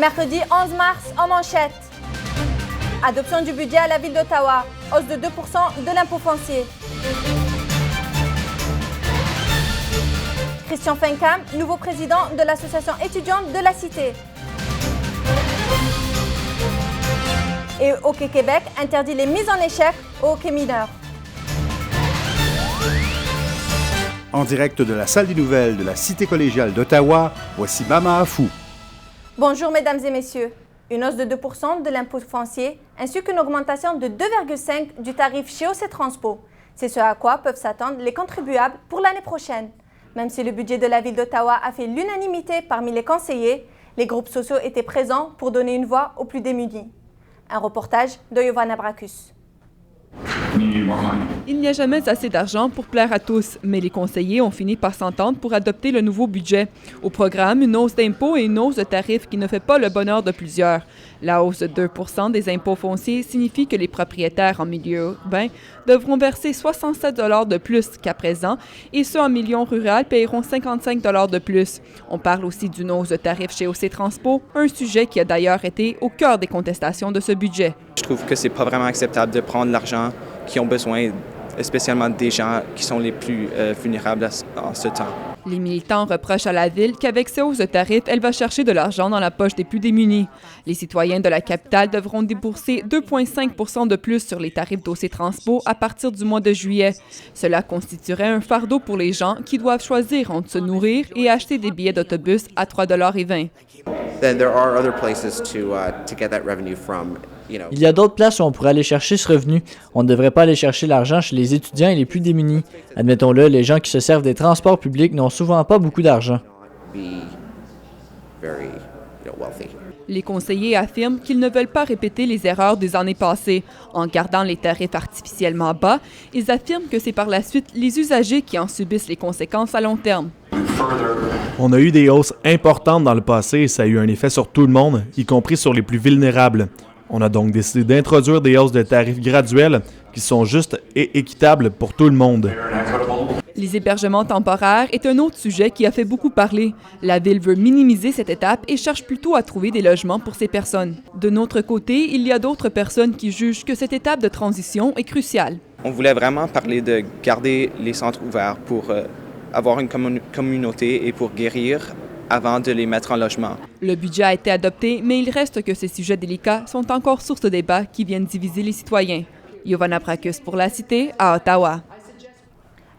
Mercredi 11 mars, en manchette. Adoption du budget à la ville d'Ottawa. Hausse de 2% de l'impôt foncier. Christian Fincam, nouveau président de l'association étudiante de la Cité. Et Hockey Québec interdit les mises en échec au hockey mineur. En direct de la salle des nouvelles de la Cité collégiale d'Ottawa, voici Mama Afou. Bonjour mesdames et messieurs. Une hausse de 2% de l'impôt foncier ainsi qu'une augmentation de 2,5% du tarif chez OC Transpo. C'est ce à quoi peuvent s'attendre les contribuables pour l'année prochaine. Même si le budget de la ville d'Ottawa a fait l'unanimité parmi les conseillers, les groupes sociaux étaient présents pour donner une voix aux plus démunis. Un reportage de Giovanna Bracus. Il n'y a jamais assez d'argent pour plaire à tous, mais les conseillers ont fini par s'entendre pour adopter le nouveau budget. Au programme, une hausse d'impôts et une hausse de tarifs qui ne fait pas le bonheur de plusieurs. La hausse de 2% des impôts fonciers signifie que les propriétaires en milieu urbain devront verser 67 $ de plus qu'à présent et ceux en milieu rural paieront 55 $ de plus. On parle aussi d'une hausse de tarifs chez OC Transpo, un sujet qui a d'ailleurs été au cœur des contestations de ce budget. Je trouve que c'est pas vraiment acceptable de prendre l'argent qui ont besoin, spécialement des gens qui sont les plus vulnérables en ce temps. Les militants reprochent à la Ville qu'avec ces hausses de tarifs, elle va chercher de l'argent dans la poche des plus démunis. Les citoyens de la capitale devront débourser 2,5 % de plus sur les tarifs d'OC Transpo à partir du mois de juillet. Cela constituerait un fardeau pour les gens qui doivent choisir entre se nourrir et acheter des billets d'autobus à 3,20 $. Il y a d'autres places où on pourrait aller chercher ce revenu. On ne devrait pas aller chercher l'argent chez les étudiants et les plus démunis. Admettons-le, les gens qui se servent des transports publics n'ont souvent pas beaucoup d'argent. Les conseillers affirment qu'ils ne veulent pas répéter les erreurs des années passées. En gardant les tarifs artificiellement bas, ils affirment que c'est par la suite les usagers qui en subissent les conséquences à long terme. On a eu des hausses importantes dans le passé et ça a eu un effet sur tout le monde, y compris sur les plus vulnérables. On a donc décidé d'introduire des hausses de tarifs graduelles qui sont justes et équitables pour tout le monde. Les hébergements temporaires est un autre sujet qui a fait beaucoup parler. La Ville veut minimiser cette étape et cherche plutôt à trouver des logements pour ces personnes. De notre côté, il y a d'autres personnes qui jugent que cette étape de transition est cruciale. On voulait vraiment parler de garder les centres ouverts pour avoir une communauté et pour guérir avant de les mettre en logement. Le budget a été adopté, mais il reste que ces sujets délicats sont encore source de débats qui viennent diviser les citoyens. Giovanna Bracus pour La Cité, à Ottawa.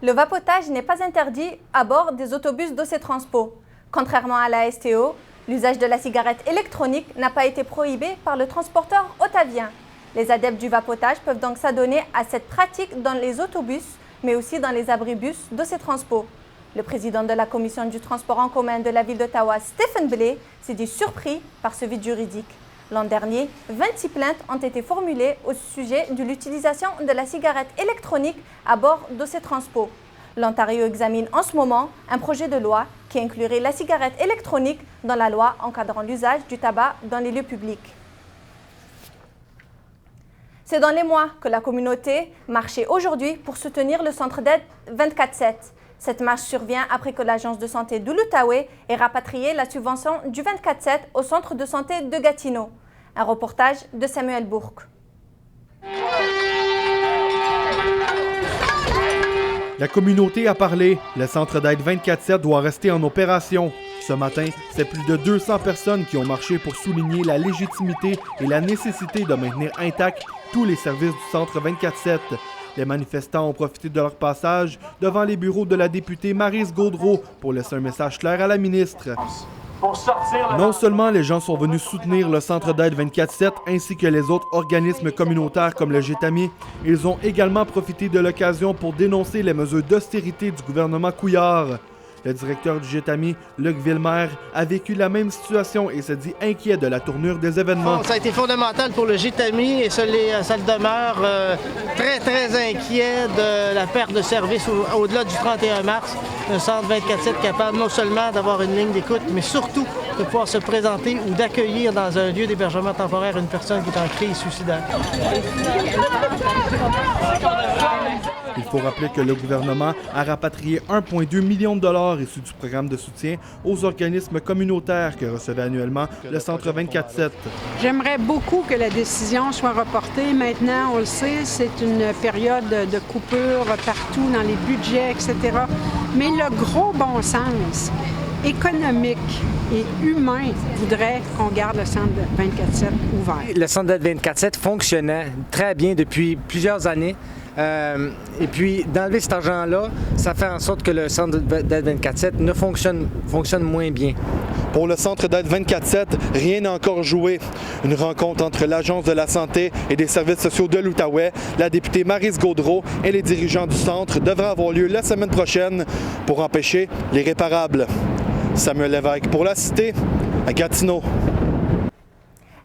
Le vapotage n'est pas interdit à bord des autobus d'OC Transpo. Contrairement à la STO, l'usage de la cigarette électronique n'a pas été prohibé par le transporteur ottawien. Les adeptes du vapotage peuvent donc s'adonner à cette pratique dans les autobus, mais aussi dans les abribus d'OC Transpo. Le président de la Commission du transport en commun de la ville d'Ottawa, Stephen Blais, s'est dit surpris par ce vide juridique. L'an dernier, 26 plaintes ont été formulées au sujet de l'utilisation de la cigarette électronique à bord d'OC Transpo. L'Ontario examine en ce moment un projet de loi qui inclurait la cigarette électronique dans la loi encadrant l'usage du tabac dans les lieux publics. C'est dans les mois que la communauté marchait aujourd'hui pour soutenir le centre d'aide 24/7. Cette marche survient après que l'Agence de santé de l'Outaouais ait rapatrié la subvention du 24/7 au centre de santé de Gatineau. Un reportage de Samuel Bourque. La communauté a parlé. Le centre d'aide 24/7 doit rester en opération. Ce matin, c'est plus de 200 personnes qui ont marché pour souligner la légitimité et la nécessité de maintenir intacts tous les services du centre 24/7. Les manifestants ont profité de leur passage devant les bureaux de la députée Maryse Gaudreault pour laisser un message clair à la ministre. Non seulement les gens sont venus soutenir le centre d'aide 24/7 ainsi que les autres organismes communautaires comme le Gétami, ils ont également profité de l'occasion pour dénoncer les mesures d'austérité du gouvernement Couillard. Le directeur du Gétami, Luc Villemer, a vécu la même situation et s'est dit inquiet de la tournure des événements. Ça a été fondamental pour le Gétami et ça le demeure très, très inquiet de la perte de service au-delà du 31 mars. Un centre 24/7 capable non seulement d'avoir une ligne d'écoute, mais surtout de pouvoir se présenter ou d'accueillir dans un lieu d'hébergement temporaire une personne qui est en crise suicidaire. Il faut rappeler que le gouvernement a rapatrié 1,2 million de dollars issus du programme de soutien aux organismes communautaires que recevait annuellement le Centre 24/7. J'aimerais beaucoup que la décision soit reportée. Maintenant, on le sait, c'est une période de coupure partout dans les budgets, etc. Mais le gros bon sens économique et humain voudrait qu'on garde le centre 24/7 ouvert. Le centre d'aide 24/7 fonctionnait très bien depuis plusieurs années. Et puis, d'enlever cet argent-là, ça fait en sorte que le centre d'aide 24/7 ne fonctionne moins bien. Pour le centre d'aide 24/7, rien n'a encore joué. Une rencontre entre l'Agence de la santé et des services sociaux de l'Outaouais, la députée Maryse Gaudreault et les dirigeants du centre devrait avoir lieu la semaine prochaine pour empêcher l'irréparable. Samuel Lévesque pour La Cité, à Gatineau.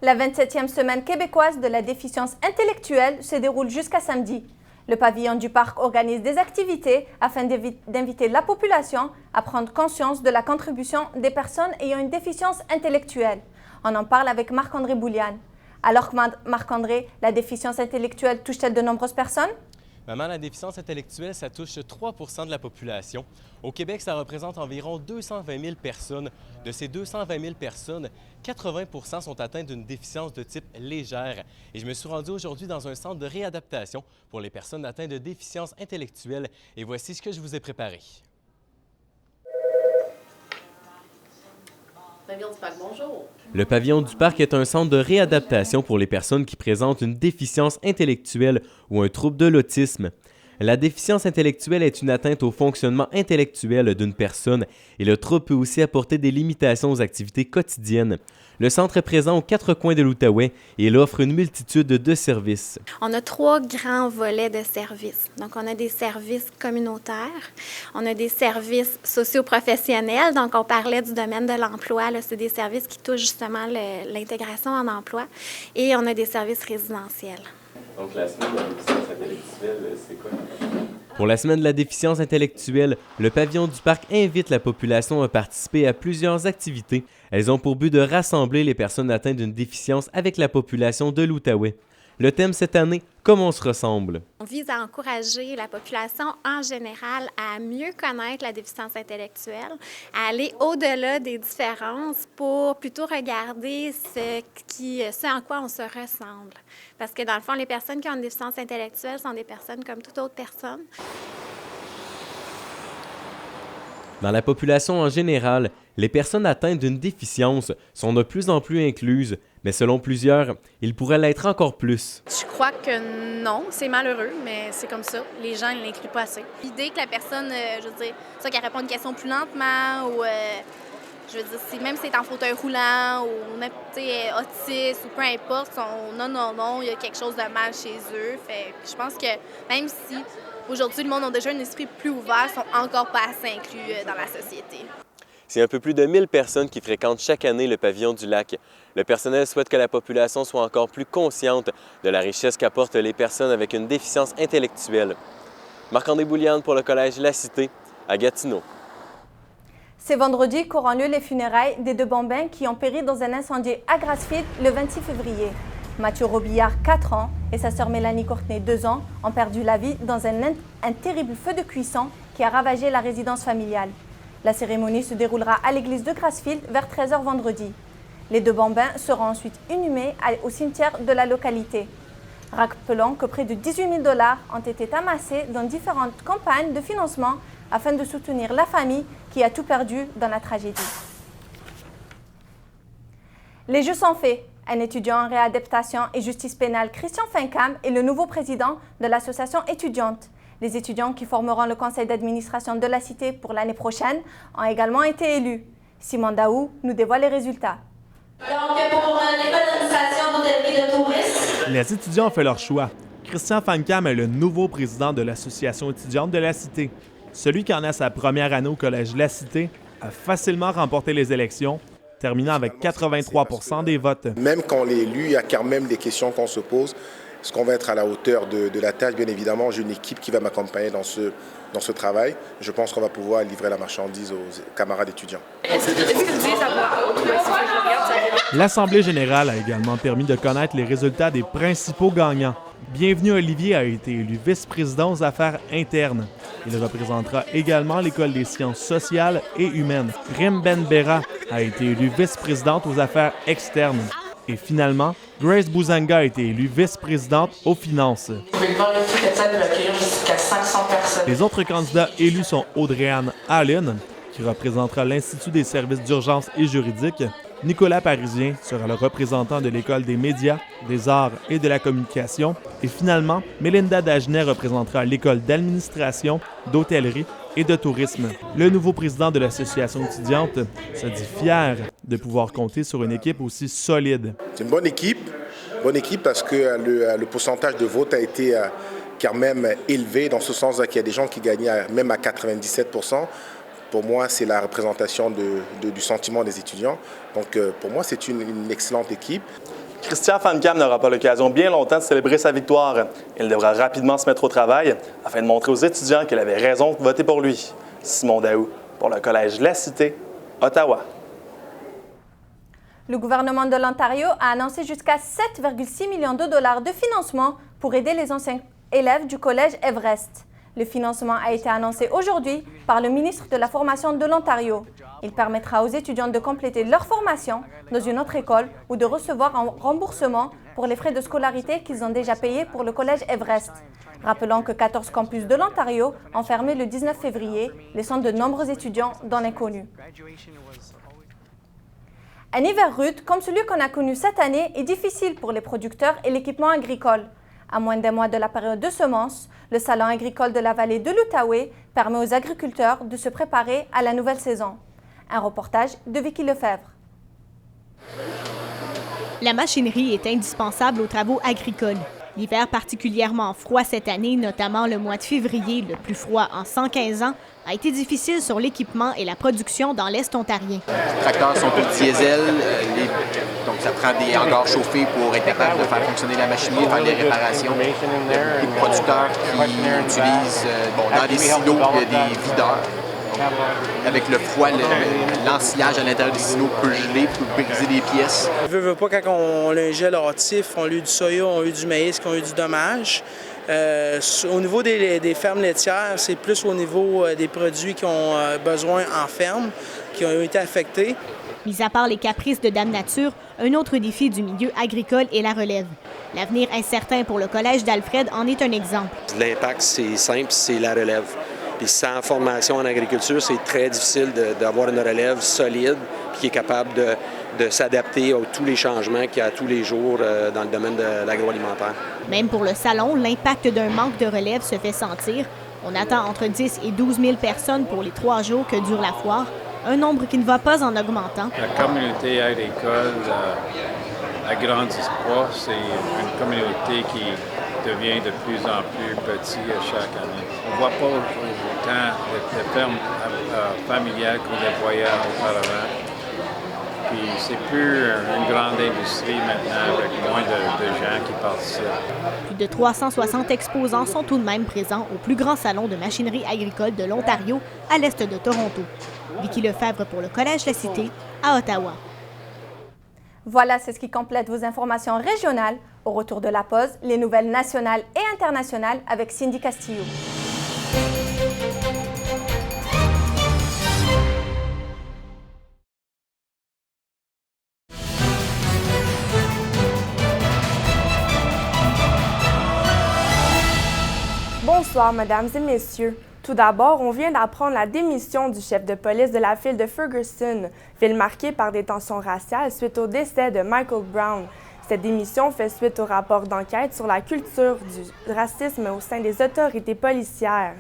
La 27e semaine québécoise de la déficience intellectuelle se déroule jusqu'à samedi. Le pavillon du parc organise des activités afin d'inviter la population à prendre conscience de la contribution des personnes ayant une déficience intellectuelle. On en parle avec Marc-André Bouliane. Alors, Marc-André, la déficience intellectuelle touche-t-elle de nombreuses personnes? Maman, la déficience intellectuelle, ça touche 3 % de la population. Au Québec, ça représente environ 220 000 personnes. De ces 220 000 personnes, 80 % sont atteints d'une déficience de type légère. Et je me suis rendu aujourd'hui dans un centre de réadaptation pour les personnes atteintes de déficience intellectuelle. Et voici ce que je vous ai préparé. Pavillon du Parc, bonjour. Le Pavillon du Parc est un centre de réadaptation pour les personnes qui présentent une déficience intellectuelle ou un trouble de l'autisme. La déficience intellectuelle est une atteinte au fonctionnement intellectuel d'une personne et le trouble peut aussi apporter des limitations aux activités quotidiennes. Le centre est présent aux 4 coins de l'Outaouais et il offre une multitude de services. On a 3 grands volets de services. Donc, on a des services communautaires, on a des services socio-professionnels. Donc, on parlait du domaine de l'emploi. C'est des services qui touchent justement l'intégration en emploi. Et on a des services résidentiels. Donc, la semaine de la déficience intellectuelle, c'est quoi? Pour la semaine de la déficience intellectuelle, le pavillon du parc invite la population à participer à plusieurs activités. Elles ont pour but de rassembler les personnes atteintes d'une déficience avec la population de l'Outaouais. Le thème cette année, comment on se ressemble. On vise à encourager la population en général à mieux connaître la déficience intellectuelle, à aller au-delà des différences pour plutôt regarder ce en quoi on se ressemble. Parce que dans le fond, les personnes qui ont une déficience intellectuelle sont des personnes comme toute autre personne. Dans la population en général, les personnes atteintes d'une déficience sont de plus en plus incluses, mais selon plusieurs, ils pourraient l'être encore plus. Je crois que non, c'est malheureux, mais c'est comme ça. Les gens ne l'incluent pas assez. L'idée que la personne, je veux dire, ça qu'elle répond à une question plus lentement ou, je veux dire, même si c'est en fauteuil roulant ou autiste ou peu importe, non, il y a quelque chose de mal chez eux. Fait je pense que même si aujourd'hui le monde a déjà un esprit plus ouvert, ils sont encore pas assez inclus dans la société. C'est un peu plus de 1000 personnes qui fréquentent chaque année le pavillon du lac. Le personnel souhaite que la population soit encore plus consciente de la richesse qu'apportent les personnes avec une déficience intellectuelle. Marc-André Bouliane pour le Collège La Cité, à Gatineau. C'est vendredi qu'auront lieu les funérailles des 2 bambins qui ont péri dans un incendie à Grassfield le 26 février. Mathieu Robillard, 4 ans, et sa sœur Mélanie Courtenay, 2 ans, ont perdu la vie dans un terrible feu de cuisson qui a ravagé la résidence familiale. La cérémonie se déroulera à l'église de Grassfield vers 13h vendredi. Les 2 bambins seront ensuite inhumés au cimetière de la localité. Rappelons que près de 18 000 $ ont été amassés dans différentes campagnes de financement afin de soutenir la famille qui a tout perdu dans la tragédie. Les jeux sont faits. Un étudiant en réadaptation et justice pénale, Christian Fincam, est le nouveau président de l'association étudiante. Les étudiants qui formeront le conseil d'administration de la Cité pour l'année prochaine ont également été élus. Simon Daou nous dévoile les résultats. Donc, pour l'école d'administration d'hôtellerie de tourisme. Les étudiants ont fait leur choix. Christian Fincam est le nouveau président de l'association étudiante de la Cité. Celui qui en a sa première année au collège La Cité a facilement remporté les élections, terminant avec 83 % des votes. Même quand on est élu, il y a quand même des questions qu'on se pose. Est-ce qu'on va être à la hauteur de la tâche? Bien évidemment, j'ai une équipe qui va m'accompagner dans ce travail. Je pense qu'on va pouvoir livrer la marchandise aux camarades étudiants. L'Assemblée générale a également permis de connaître les résultats des principaux gagnants. Bienvenu Olivier a été élu vice-président aux affaires internes. Il représentera également l'École des sciences sociales et humaines. Rim Benbera a été élue vice-présidente aux affaires externes. Et finalement, Grace Bouzanga a été élue vice-présidente aux finances. Les autres candidats élus sont Audrey-Anne Allen, qui représentera l'Institut des services d'urgence et juridiques. Nicolas Parisien sera le représentant de l'École des médias, des arts et de la communication. Et finalement, Mélinda Dagenet représentera l'École d'administration, d'hôtellerie et de tourisme. Le nouveau président de l'association étudiante se dit fier de pouvoir compter sur une équipe aussi solide. C'est une bonne équipe parce que le pourcentage de vote a été quand même élevé, dans ce sens qu'il y a des gens qui gagnaient même à 97%. Pour moi, c'est la représentation du sentiment des étudiants. Donc, pour moi, c'est une excellente équipe. Christian Fancam n'aura pas l'occasion bien longtemps de célébrer sa victoire. Il devra rapidement se mettre au travail afin de montrer aux étudiants qu'il avait raison de voter pour lui. Simon Daou, pour le Collège La Cité, Ottawa. Le gouvernement de l'Ontario a annoncé jusqu'à 7,6 millions de dollars de financement pour aider les anciens élèves du Collège Everest. Le financement a été annoncé aujourd'hui par le ministre de la Formation de l'Ontario. Il permettra aux étudiants de compléter leur formation dans une autre école ou de recevoir un remboursement pour les frais de scolarité qu'ils ont déjà payés pour le Collège Everest. Rappelons que 14 campus de l'Ontario ont fermé le 19 février, laissant de nombreux étudiants dans l'inconnu. Un hiver rude, comme celui qu'on a connu cette année, est difficile pour les producteurs et l'équipement agricole. À moins d'un mois de la période de semences, le Salon agricole de la vallée de l'Outaouais permet aux agriculteurs de se préparer à la nouvelle saison. Un reportage de Vicky Lefebvre. La machinerie est indispensable aux travaux agricoles. L'hiver particulièrement froid cette année, notamment le mois de février, le plus froid en 115 ans, a été difficile sur l'équipement et la production dans l'Est ontarien. Les tracteurs sont tous diesel, donc ça prend des hangars chauffés pour être capable de faire fonctionner la machinerie, faire des réparations. Il y a beaucoup de producteurs qui utilisent dans des silos, il y a des videurs. Avec le froid, l'ensilage à l'intérieur des silos peut geler, peut briser des pièces. On veut pas, quand on a un gel hâtif, on a eu du soya, on a eu du maïs, on a eu du dommage. Au niveau des fermes laitières, c'est plus au niveau des produits qui ont besoin en ferme, qui ont été affectés. Mis à part les caprices de Dame Nature, un autre défi du milieu agricole est la relève. L'avenir incertain pour le Collège d'Alfred en est un exemple. L'impact, c'est simple, c'est la relève. Puis sans formation en agriculture, c'est très difficile d'avoir une relève solide qui est capable de s'adapter à tous les changements qu'il y a tous les jours dans le domaine de l'agroalimentaire. Même pour le salon, l'impact d'un manque de relève se fait sentir. On attend entre 10 et 12 000 personnes pour les 3 jours que dure la foire, un nombre qui ne va pas en augmentant. La communauté agricole n'agrandit pas. C'est une communauté qui devient de plus en plus petite chaque année. On ne voit pas autant de fermes familiales qu'on les voyait auparavant. Puis c'est plus une grande industrie maintenant avec moins de gens qui participent. Plus de 360 exposants sont tout de même présents au plus grand salon de machinerie agricole de l'Ontario à l'est de Toronto. Vicky Lefebvre pour le Collège La Cité à Ottawa. Voilà, c'est ce qui complète vos informations régionales. Au retour de la pause, les nouvelles nationales et internationales avec Cindy Castillo. Bonsoir, mesdames et messieurs. Tout d'abord, on vient d'apprendre la démission du chef de police de la ville de Ferguson, ville marquée par des tensions raciales suite au décès de Michael Brown. Cette démission fait suite au rapport d'enquête sur la culture du racisme au sein des autorités policières.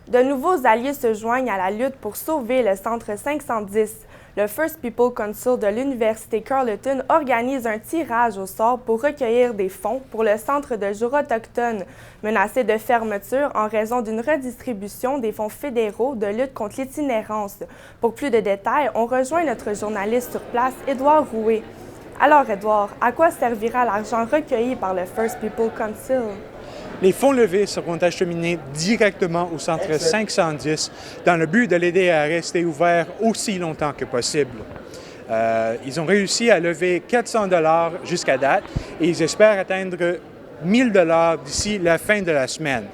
De nouveaux alliés se joignent à la lutte pour sauver le Centre 510. Le First People Council de l'Université Carleton organise un tirage au sort pour recueillir des fonds pour le Centre de jour autochtone, menacé de fermeture en raison d'une redistribution des fonds fédéraux de lutte contre l'itinérance. Pour plus de détails, on rejoint notre journaliste sur place, Édouard Rouet. Alors, Édouard, à quoi servira l'argent recueilli par le First People Council? Les fonds levés seront acheminés directement au Centre 510 dans le but de l'aider à rester ouvert aussi longtemps que possible. Ils ont réussi à lever 400 $ jusqu'à date et ils espèrent atteindre 1000 $ d'ici la fin de la semaine.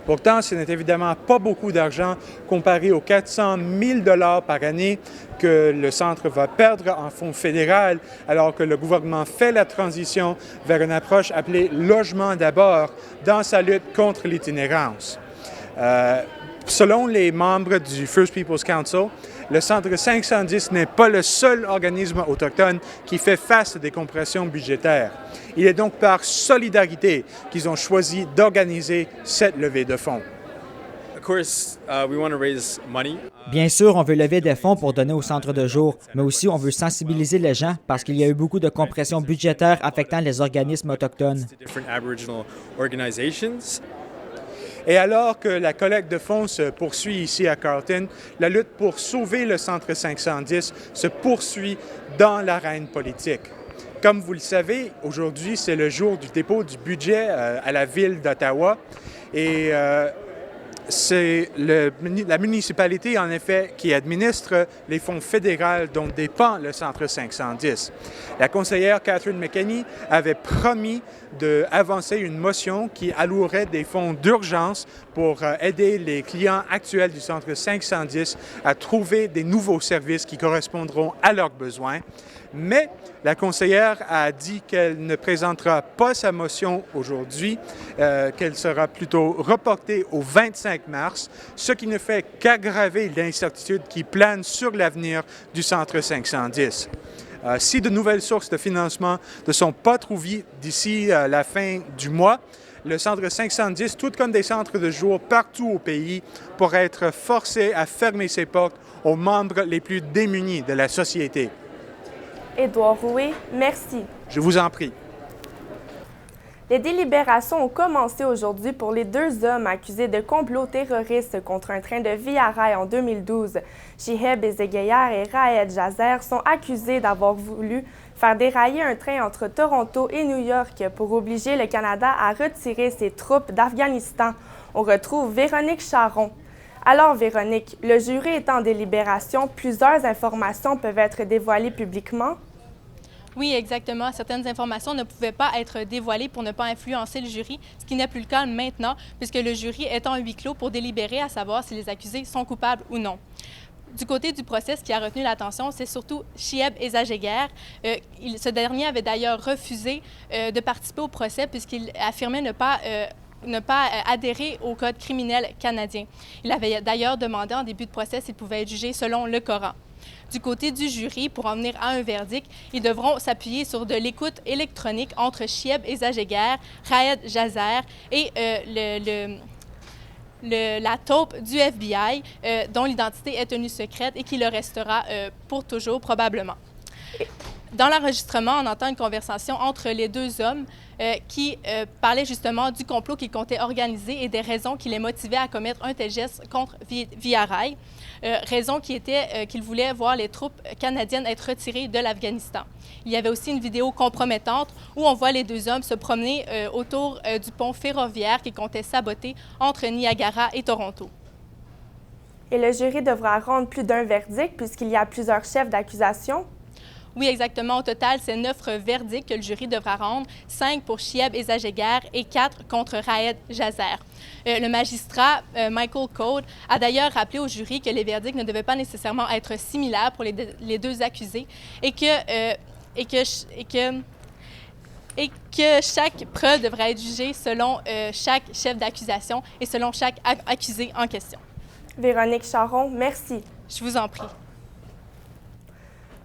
Pourtant, ce n'est évidemment pas beaucoup d'argent comparé aux 400 000 $ par année que le Centre va perdre en fonds fédéral, alors que le gouvernement fait la transition vers une approche appelée « logement d'abord » dans sa lutte contre l'itinérance. Selon les membres du First Peoples Council, le Centre 510 n'est pas le seul organisme autochtone qui fait face à des compressions budgétaires. Il est donc par solidarité qu'ils ont choisi d'organiser cette levée de fonds. Bien sûr, on veut lever des fonds pour donner au centre de jour, mais aussi on veut sensibiliser les gens parce qu'il y a eu beaucoup de compressions budgétaires affectant les organismes autochtones. Et alors que la collecte de fonds se poursuit ici à Carleton, la lutte pour sauver le Centre 510 se poursuit dans l'arène politique. Comme vous le savez, aujourd'hui, c'est le jour du dépôt du budget à la ville d'Ottawa et c'est la municipalité, en effet, qui administre les fonds fédéraux dont dépend le Centre 510. La conseillère Catherine McKenney avait promis d'avancer une motion qui allouerait des fonds d'urgence pour aider les clients actuels du Centre 510 à trouver des nouveaux services qui correspondront à leurs besoins. Mais la conseillère a dit qu'elle ne présentera pas sa motion aujourd'hui, qu'elle sera plutôt reportée au 25 mars, ce qui ne fait qu'aggraver l'incertitude qui plane sur l'avenir du Centre 510. Si de nouvelles sources de financement ne sont pas trouvées d'ici la fin du mois, le Centre 510, tout comme des centres de jour partout au pays, pourrait être forcé à fermer ses portes aux membres les plus démunis de la société. Édouard Rouet, merci. Je vous en prie. Les délibérations ont commencé aujourd'hui pour les 2 hommes accusés de complot terroriste contre un train de Via Rail en 2012. Shiheb Ezeguiar et Raed Jazer sont accusés d'avoir voulu faire dérailler un train entre Toronto et New York pour obliger le Canada à retirer ses troupes d'Afghanistan. On retrouve Véronique Charron. Alors, Véronique, le jury est en délibération. Plusieurs informations peuvent être dévoilées publiquement. Oui, exactement. Certaines informations ne pouvaient pas être dévoilées pour ne pas influencer le jury, ce qui n'est plus le cas maintenant, puisque le jury est en huis clos pour délibérer à savoir si les accusés sont coupables ou non. Du côté du procès, ce qui a retenu l'attention, c'est surtout Shiheb Ezeguiar. Ce dernier avait d'ailleurs refusé de participer au procès puisqu'il affirmait ne pas adhérer au Code criminel canadien. Il avait d'ailleurs demandé en début de procès s'il pouvait être jugé selon le Coran. Du côté du jury, pour en venir à un verdict, ils devront s'appuyer sur de l'écoute électronique entre Shiheb Ezeguiar, Raed Jazer et la taupe du FBI, dont l'identité est tenue secrète et qui le restera pour toujours, probablement. Dans l'enregistrement, on entend une conversation entre les 2 hommes qui parlaient justement du complot qu'ils comptaient organiser et des raisons qui les motivaient à commettre un tel geste contre Via Rail. Raison qui était qu'ils voulaient voir les troupes canadiennes être retirées de l'Afghanistan. Il y avait aussi une vidéo compromettante où on voit les 2 hommes se promener autour du pont ferroviaire qui comptait saboter entre Niagara et Toronto. Et le jury devra rendre plus d'un verdict puisqu'il y a plusieurs chefs d'accusation. Oui, exactement. Au total, c'est 9 verdicts que le jury devra rendre, 5 pour Shiheb Ezeguiar et 4 contre Raed Jazer. Le magistrat Michael Code a d'ailleurs rappelé au jury que les verdicts ne devaient pas nécessairement être similaires pour les 2 accusés et que chaque preuve devrait être jugée selon chaque chef d'accusation et selon chaque accusé en question. Véronique Charron, merci. Je vous en prie.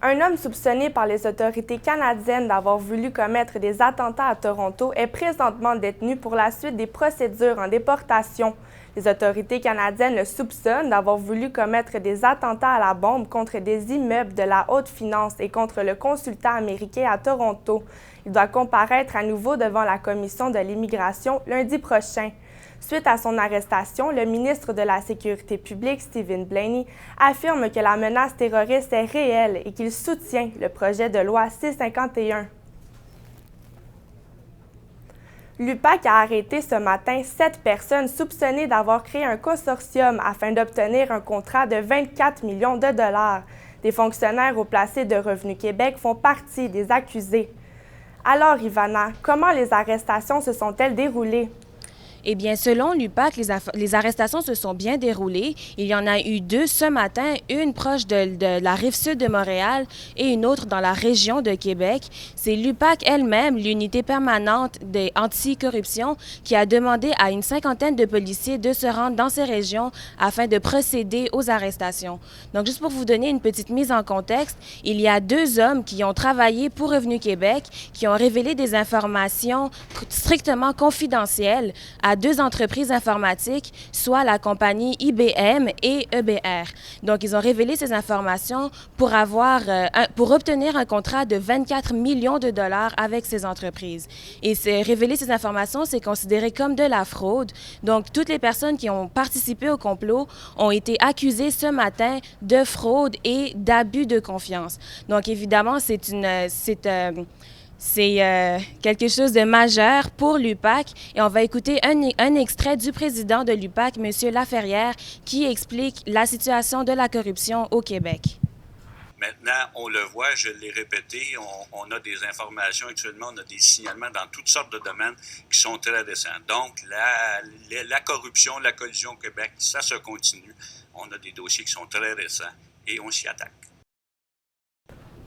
Un homme soupçonné par les autorités canadiennes d'avoir voulu commettre des attentats à Toronto est présentement détenu pour la suite des procédures en déportation. Les autorités canadiennes le soupçonnent d'avoir voulu commettre des attentats à la bombe contre des immeubles de la haute finance et contre le consulat américain à Toronto. Il doit comparaître à nouveau devant la Commission de l'immigration lundi prochain. Suite à son arrestation, le ministre de la Sécurité publique, Stephen Blaney, affirme que la menace terroriste est réelle et qu'il soutient le projet de loi C-51. L'UPAC a arrêté ce matin 7 personnes soupçonnées d'avoir créé un consortium afin d'obtenir un contrat de 24 millions de dollars. Des fonctionnaires au placé de Revenu Québec font partie des accusés. Alors, Ivana, comment les arrestations se sont-elles déroulées? Eh bien, selon l'UPAC, les arrestations se sont bien déroulées. Il y en a eu 2 ce matin, une proche de la Rive-Sud de Montréal et une autre dans la région de Québec. C'est l'UPAC elle-même, l'unité permanente des anticorruption, qui a demandé à une 50aine de policiers de se rendre dans ces régions afin de procéder aux arrestations. Donc, juste pour vous donner une petite mise en contexte, il y a 2 hommes qui ont travaillé pour Revenu Québec, qui ont révélé des informations strictement confidentielles à 2 entreprises informatiques, soit la compagnie IBM et EBR. Donc, ils ont révélé ces informations pour obtenir un contrat de 24 millions de dollars avec ces entreprises. Et révéler ces informations, c'est considéré comme de la fraude. Donc, toutes les personnes qui ont participé au complot ont été accusées ce matin de fraude et d'abus de confiance. Donc, évidemment, c'est quelque chose de majeur pour l'UPAC et on va écouter un extrait du président de l'UPAC, M. Laferrière, qui explique la situation de la corruption au Québec. Maintenant, on le voit, je l'ai répété, on a des informations actuellement, on a des signalements dans toutes sortes de domaines qui sont très récents. Donc, la corruption, la collusion au Québec, ça se continue. On a des dossiers qui sont très récents et on s'y attaque.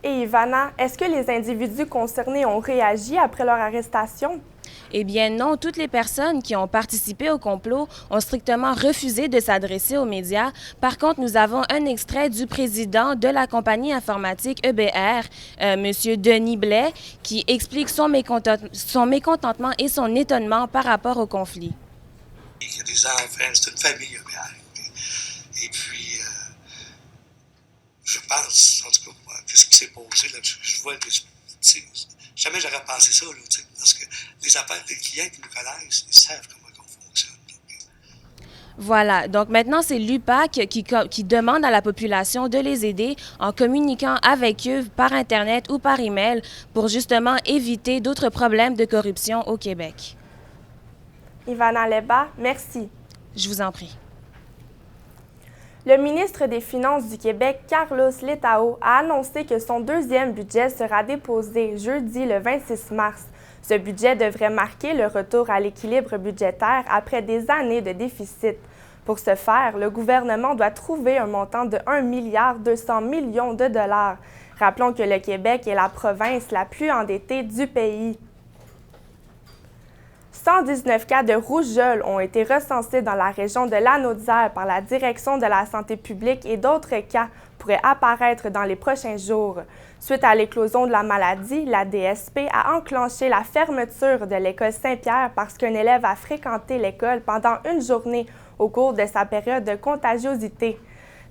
Et Ivana, est-ce que les individus concernés ont réagi après leur arrestation? Eh bien non, toutes les personnes qui ont participé au complot ont strictement refusé de s'adresser aux médias. Par contre, nous avons un extrait du président de la compagnie informatique EBR, M. Denis Blais, qui explique son mécontentement et son étonnement par rapport au conflit. Il y a des enfants, c'est une famille EBR. Et puis, je pense, en tout cas, qu'est-ce qui s'est passé, là, je vois, jamais j'aurais pensé ça, là, parce que les affaires, les clients qui nous connaissent, ils savent comment on fonctionne. Voilà, donc maintenant c'est l'UPAC qui demande à la population de les aider en communiquant avec eux par Internet ou par email pour justement éviter d'autres problèmes de corruption au Québec. Ivana Leba, merci. Je vous en prie. Le ministre des Finances du Québec, Carlos Letao, a annoncé que son 2e budget sera déposé jeudi le 26 mars. Ce budget devrait marquer le retour à l'équilibre budgétaire après des années de déficit. Pour ce faire, le gouvernement doit trouver un montant de 1,2 milliard de dollars. Rappelons que le Québec est la province la plus endettée du pays. 119 cas de rougeole ont été recensés dans la région de Lanaudière par la Direction de la santé publique et d'autres cas pourraient apparaître dans les prochains jours. Suite à l'éclosion de la maladie, la DSP a enclenché la fermeture de l'école Saint-Pierre parce qu'un élève a fréquenté l'école pendant une journée au cours de sa période de contagiosité.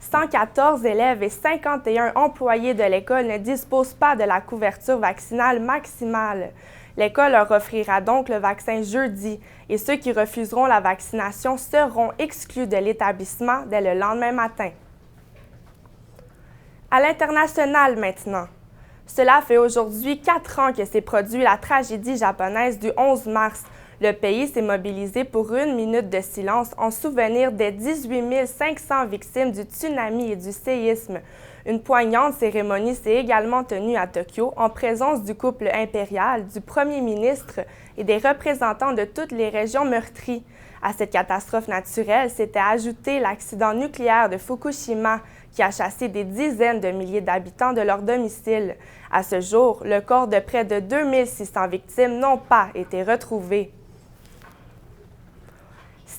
114 élèves et 51 employés de l'école ne disposent pas de la couverture vaccinale maximale. L'école leur offrira donc le vaccin jeudi et ceux qui refuseront la vaccination seront exclus de l'établissement dès le lendemain matin. À l'international maintenant. Cela fait aujourd'hui 4 ans que s'est produit la tragédie japonaise du 11 mars. Le pays s'est mobilisé pour 1 minute de silence en souvenir des 18 500 victimes du tsunami et du séisme. Une poignante cérémonie s'est également tenue à Tokyo en présence du couple impérial, du premier ministre et des représentants de toutes les régions meurtries. À cette catastrophe naturelle s'était ajouté l'accident nucléaire de Fukushima qui a chassé des dizaines de milliers d'habitants de leur domicile. À ce jour, le corps de près de 2600 victimes n'ont pas été retrouvés.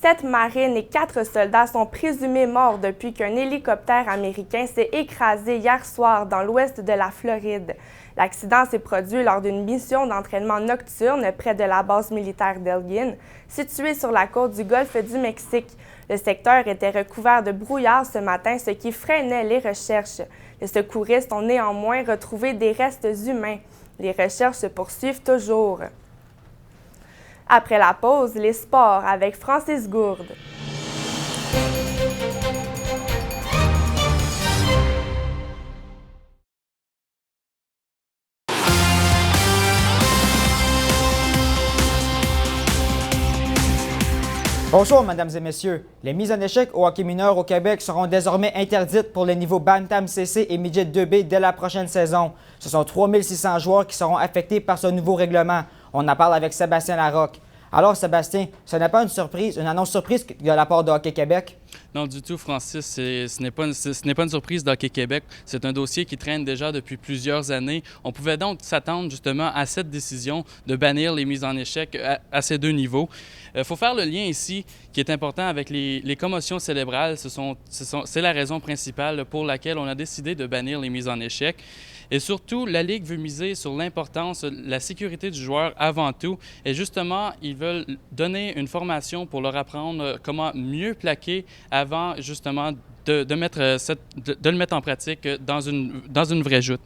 7 marines et 4 soldats sont présumés morts depuis qu'un hélicoptère américain s'est écrasé hier soir dans l'ouest de la Floride. L'accident s'est produit lors d'une mission d'entraînement nocturne près de la base militaire d'Elgin, située sur la côte du golfe du Mexique. Le secteur était recouvert de brouillard ce matin, ce qui freinait les recherches. Les secouristes ont néanmoins retrouvé des restes humains. Les recherches se poursuivent toujours. Après la pause, les sports avec Francis Gourde. Bonjour, mesdames et messieurs. Les mises en échec au hockey mineur au Québec seront désormais interdites pour les niveaux Bantam CC et Midget 2B dès la prochaine saison. Ce sont 3600 joueurs qui seront affectés par ce nouveau règlement. On en parle avec Sébastien Larocque. Alors, Sébastien, ce n'est pas une surprise, une annonce surprise de la part de Hockey Québec? Non, du tout, Francis. Ce n'est pas une surprise d'Hockey Québec. C'est un dossier qui traîne déjà depuis plusieurs années. On pouvait donc s'attendre justement à cette décision de bannir les mises en échec à ces deux niveaux. Il faut faire le lien ici qui est important avec les commotions cérébrales. C'est la raison principale pour laquelle on a décidé de bannir les mises en échec. Et surtout, la Ligue veut miser sur l'importance, la sécurité du joueur avant tout. Et justement, ils veulent donner une formation pour leur apprendre comment mieux plaquer avant justement de le mettre en pratique dans une vraie joute.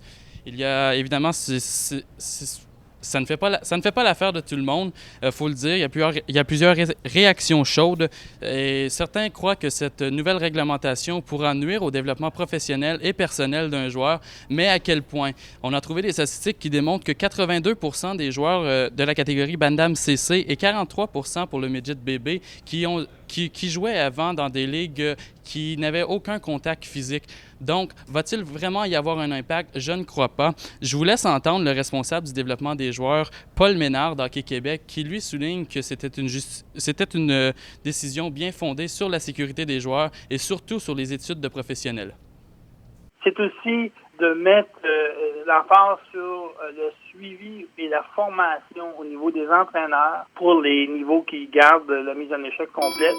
Il y a évidemment, ça ne fait pas l'affaire de tout le monde, faut le dire. Il y a plusieurs réactions chaudes et certains croient que cette nouvelle réglementation pourra nuire au développement professionnel et personnel d'un joueur, mais à quel point? On a trouvé des statistiques qui démontrent que 82 % des joueurs de la catégorie Bantam CC et 43 % pour le Midget BB qui jouaient avant dans des ligues qui n'avaient aucun contact physique. Donc, va-t-il vraiment y avoir un impact? Je ne crois pas. Je vous laisse entendre le responsable du développement des joueurs, Paul Ménard, d'Hockey Québec, qui lui souligne que c'était une décision bien fondée sur la sécurité des joueurs et surtout sur les études de professionnels. C'est aussi de mettre l'emphase sur le suivi et la formation au niveau des entraîneurs pour les niveaux qui gardent la mise en échec complète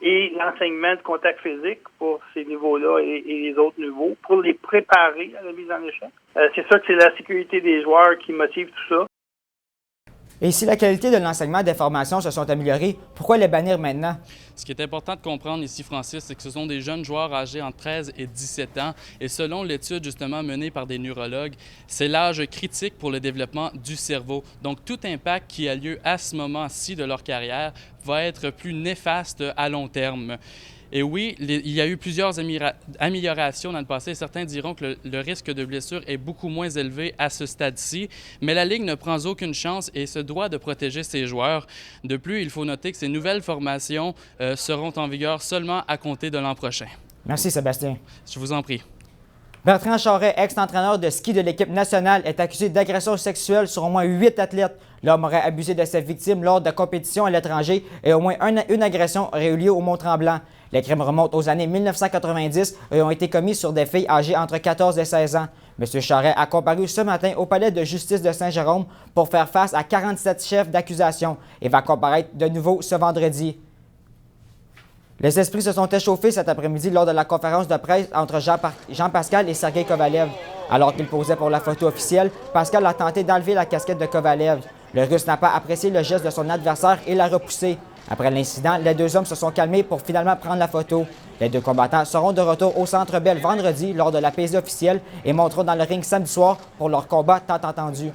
et l'enseignement de contact physique pour ces niveaux-là et les autres niveaux pour les préparer à la mise en échec. C'est sûr que c'est la sécurité des joueurs qui motive tout ça. Et si la qualité de l'enseignement et des formations se sont améliorées, pourquoi les bannir maintenant? Ce qui est important de comprendre ici, Francis, c'est que ce sont des jeunes joueurs âgés entre 13 et 17 ans. Et selon l'étude justement menée par des neurologues, c'est l'âge critique pour le développement du cerveau. Donc tout impact qui a lieu à ce moment-ci de leur carrière va être plus néfaste à long terme. Et oui, il y a eu plusieurs améliorations dans le passé. Certains diront que le risque de blessure est beaucoup moins élevé à ce stade-ci, mais la Ligue ne prend aucune chance et se doit de protéger ses joueurs. De plus, il faut noter que ces nouvelles formations seront en vigueur seulement à compter de l'an prochain. Merci, Sébastien. Je vous en prie. Bertrand Charret, ex-entraîneur de ski de l'équipe nationale, est accusé d'agression sexuelle sur au moins 8 athlètes. L'homme aurait abusé de ses victimes lors de compétitions à l'étranger et au moins une agression aurait eu lieu au Mont-Tremblant. Les crimes remontent aux années 1990 et ont été commis sur des filles âgées entre 14 et 16 ans. M. Charret a comparu ce matin au palais de justice de Saint-Jérôme pour faire face à 47 chefs d'accusation et va comparaître de nouveau ce vendredi. Les esprits se sont échauffés cet après-midi lors de la conférence de presse entre Jean-Pascal et Sergei Kovalev. Alors qu'il posait pour la photo officielle, Pascal a tenté d'enlever la casquette de Kovalev. Le Russe n'a pas apprécié le geste de son adversaire et l'a repoussé. Après l'incident, les deux hommes se sont calmés pour finalement prendre la photo. Les deux combattants seront de retour au Centre Bell vendredi lors de la pesée officielle et monteront dans le ring samedi soir pour leur combat tant attendu.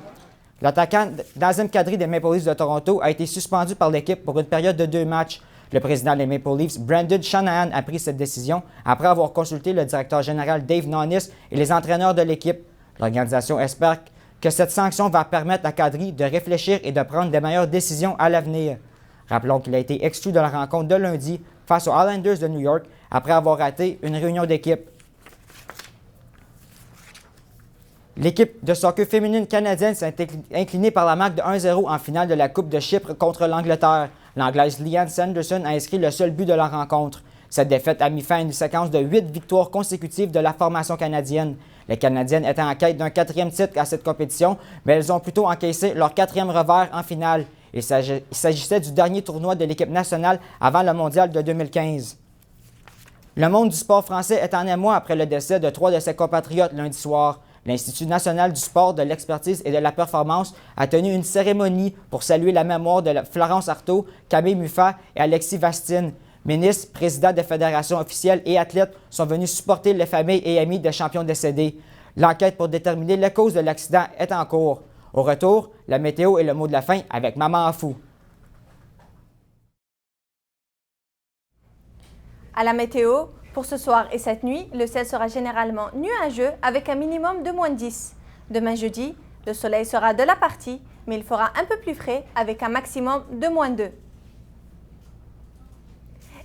L'attaquant Nazem Kadri des Maple Leafs de Toronto a été suspendu par l'équipe pour une période de 2 matchs. Le président des Maple Leafs, Brendan Shanahan, a pris cette décision après avoir consulté le directeur général Dave Nonis et les entraîneurs de l'équipe. L'organisation espère que cette sanction va permettre à Kadri de réfléchir et de prendre de meilleures décisions à l'avenir. Rappelons qu'il a été exclu de la rencontre de lundi face aux Islanders de New York après avoir raté une réunion d'équipe. L'équipe de soccer féminine canadienne s'est inclinée par la marque de 1-0 en finale de la Coupe de Chypre contre l'Angleterre. L'Anglaise Leanne Sanderson a inscrit le seul but de la rencontre. Cette défaite a mis fin à une séquence de 8 victoires consécutives de la formation canadienne. Les Canadiennes étaient en quête d'un 4e titre à cette compétition, mais elles ont plutôt encaissé leur 4e revers en finale. Il s'agissait du dernier tournoi de l'équipe nationale avant le mondial de 2015. Le monde du sport français est en émoi après le décès de 3 de ses compatriotes lundi soir. L'Institut national du sport, de l'expertise et de la performance a tenu une cérémonie pour saluer la mémoire de Florence Artaud, Camille Muffat et Alexis Vastine. Ministres, présidents de fédérations officielles et athlètes sont venus supporter les familles et amis des champions décédés. L'enquête pour déterminer les causes de l'accident est en cours. Au retour, la météo et le mot de la fin avec Maman en fou. À la météo, pour ce soir et cette nuit, le ciel sera généralement nuageux avec un minimum de -10. Demain jeudi, le soleil sera de la partie, mais il fera un peu plus frais avec un maximum de -2.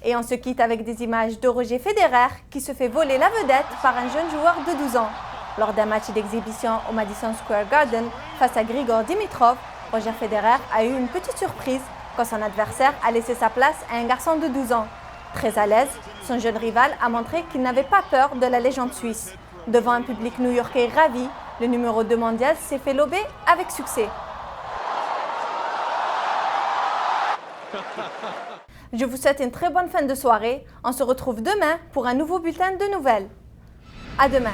Et on se quitte avec des images de Roger Federer qui se fait voler la vedette par un jeune joueur de 12 ans. Lors d'un match d'exhibition au Madison Square Garden face à Grigor Dimitrov, Roger Federer a eu une petite surprise quand son adversaire a laissé sa place à un garçon de 12 ans. Très à l'aise, son jeune rival a montré qu'il n'avait pas peur de la légende suisse. Devant un public new-yorkais ravi, le numéro 2 mondial s'est fait lober avec succès. Je vous souhaite une très bonne fin de soirée. On se retrouve demain pour un nouveau bulletin de nouvelles. À demain.